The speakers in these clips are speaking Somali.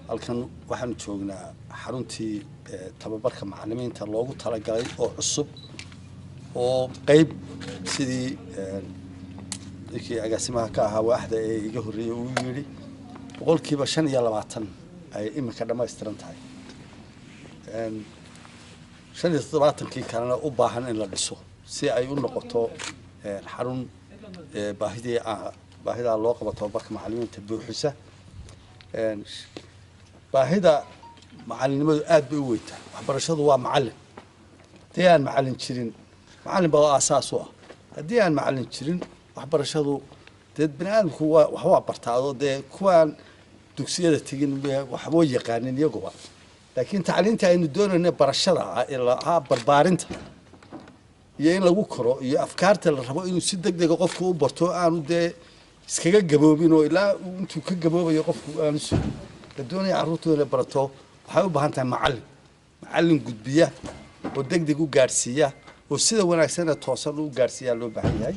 halkan waxaan joognaa xaruntii tababarka macallimiinta loogu talagalay oo cusub oo qayb sidii dadkii agaasimaha ka ahaa waaxda ee iga horreeyay uu yiri boqolkiiba 25 ay imika dhammaystiran tahay 25kii kalena u baahan in la dhiso si ay u noqoto xarun baahida loo qabo tababarka macallimiinta buuxisa baahida macallinimadu aad bay u weyntaa waxbarashadu waa macallin hadii aan macallin jirin macallin baa aasaas u ah hadii aan macallin jirin waxbarashadu dad banaadamku waa bartaado dee kuwaan dugsiyada tigin waxba yaqaanin iyaguba laakiin tacliinta aynu doonayno barashada ilaa barbaarinta iyo in lagu koro iyo afkaarta la rabo inuu si degdeg ah qofku u barto aanu dee iskaga gaboobin oo ilaa intuu ka gaboobayo qofku aanu sugin la doonayo carruurtooda barato waxay u baahan tahay macallin gudbiya oo degdeg u gaarsiiya oo sida wanaagsan ee toosan u gaarsiiya loo baahan yahay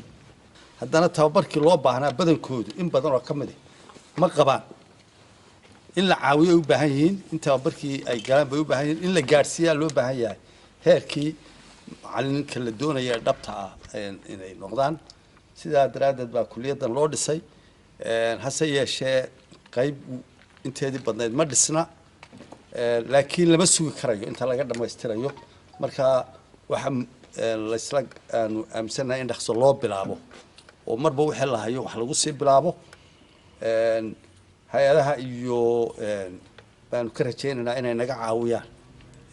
haddana tababarkii loo baahnaa badankoodu in badan oo ka mid ah ma qabaan in la caawiyo u baahan yihiin in tababarkii ay galaan bay u baahan yihiin in la gaarsiiya loo baahan yahay heerkii macallinka la doonaya dhabta ah inay noqdaan sidaa daraadeed baa kuliyadan loo dhisay hase yeeshee qayb inteedii badnayd ma dhisna laakiin lama sugi karayo inta laga dhammaystirayo marka waxa la isla aanu aaminsanahay in dhaqso loo bilaabo oo marba wixii la hayo wax lagu sii bilaabo hay-adaha iyo baanu ka rajaynaynaa inay naga caawiyaan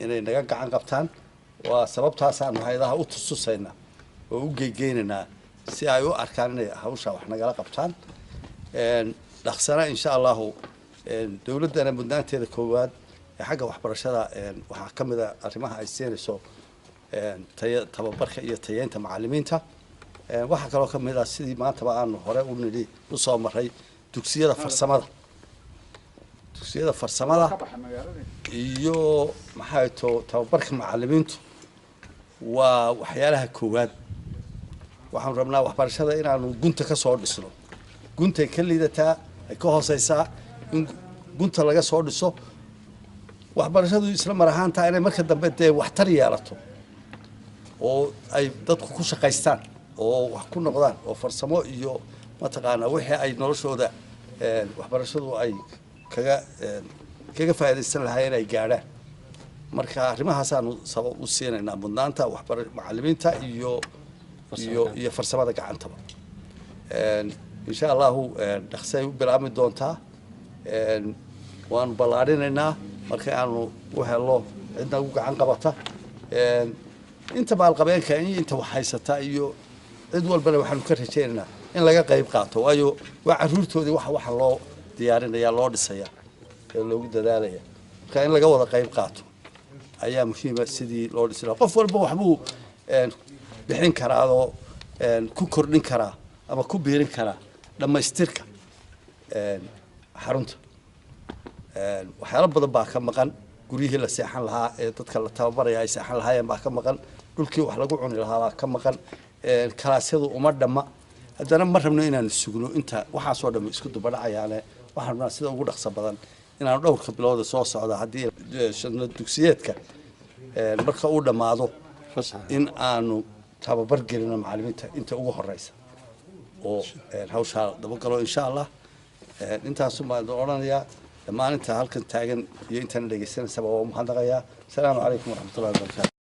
inay naga gacan qabtaan waa sababtaas aanu hay-adaha u tususaynaa oo u geygeynaynaa si ay u arkaan inay hawsha wax nagala qabtaan dhaqsana insha allahu dowladdana mudnaanteeda koowaad ee xagga waxbarashada waxaa ka mid ah arrimaha ay siinayso tababarka iyo tayeynta macallimiinta waxaa kaloo ka mid ah sidii maantaba aanu hore u nidhi u soo maray dugsiyada farsamada iyo maxay tababarka macallimiintu waa waxyaalaha koowaad waxaan rabnaa waxbarashada inaanu gunta ka soo dhisno guntay ka liidataa ay ka hooseysaa in gunta laga soo dhiso waxbarashadu isla mar ahaantaa inay marka dambe dee waxtar yeelato oo ay dadku ku shaqaystaan oo wax ku noqdaan oo farsamo iyo mataqaanaa wixii ay noloshooda waxbarashadu ay kaga faa'iidaysan lahaayeen ay gaadhaan marka arrimahaasaanu sabab u siinaynaa mudnaanta macallimiinta iyo farsamada gacantaba insha allahu dhaqsay u bilaabmi doontaa waanu ballaarinaynaa marka aanu u helo cidna ugu gacan qabata inta maalqabeenka iyo inta wax haysata iyo cid walbana waxaanu ka rajaynaynaa in laga qayb qaato waayo waa carruurtoodii waxa loo diyaarinaya loo dhisaya ee loogu dadaalaya marka in laga wada qayb qaato ayaa muhiima sidii loo dhisi lahaa qof walba waxbuu bixin karaa oo ku kordhin karaa ama ku biirin karaa dhammaystirka xarunta waxyaalo badan baa ka maqan guryihii la seexan lahaa ee dadka la tababaraya ay seexan lahaayeen baa ka maqan dhulkii wax lagu cuni lahaa baa ka maqan kalaasyadu uma dhamma haddana ma rabno inaanu sugno inta waxaasoo dhammi isku dubadhacayaane waxaan rabnaa sida ugu dhaqso badan inaanu dhowrka bilooda soo socda haddii dugsiyeedka marka uu dhammaado in aanu tababar gelino macallimiinta inta ugu horeysa oo hawshaa dabagalo insha allah intaasu baan odhanayaa dhammaan inta halkan taagan iyo intaan dhegeysanaysa waa mahadnaqayaa asalaamu calaykum waraxmatullahi wabarakaatu